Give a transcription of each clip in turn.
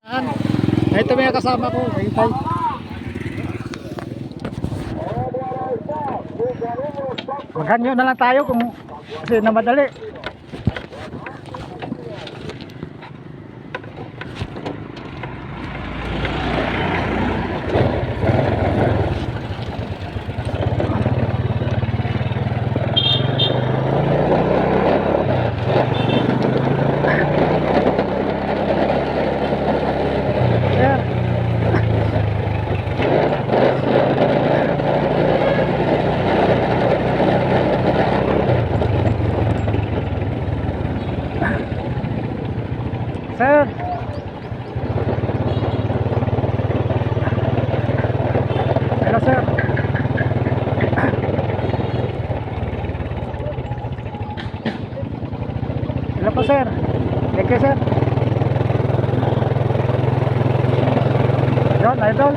Ito may kasama ko, Itay. Maghanyo na lang tayo kung kasi na madali. Sir. Hello, sir. Hello po, sir. Thank you, sir. Yun, idol.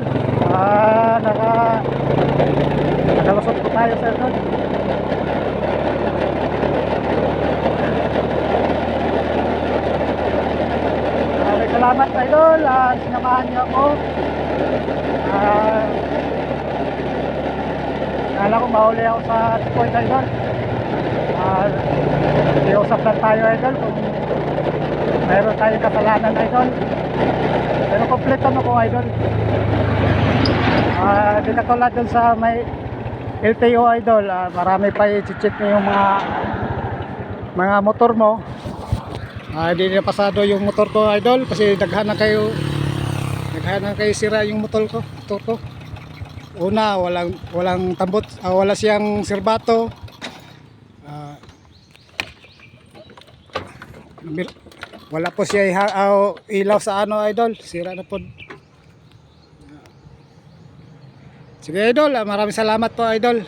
Nakalusot po tayo, sir. Salamat, idol. Sinamahan niyo ako. Kala ko mahuli ako sa point, idol. Iusap lang tayo, idol, kung mayroon tayong kasalanan, idol. Pero complete ano ko, idol. Di katulad dun sa may LTO, idol. Marami pa i-check niyo yung mga motor mo. Hindi na pasado yung motor ko, idol, kasi daghan na kayo sira yung motor ko. Una, walang tambot, wala siyang serbato. Wala po siya ilaw sa ano, idol. Sira na po. Sige, idol, maraming salamat po, idol.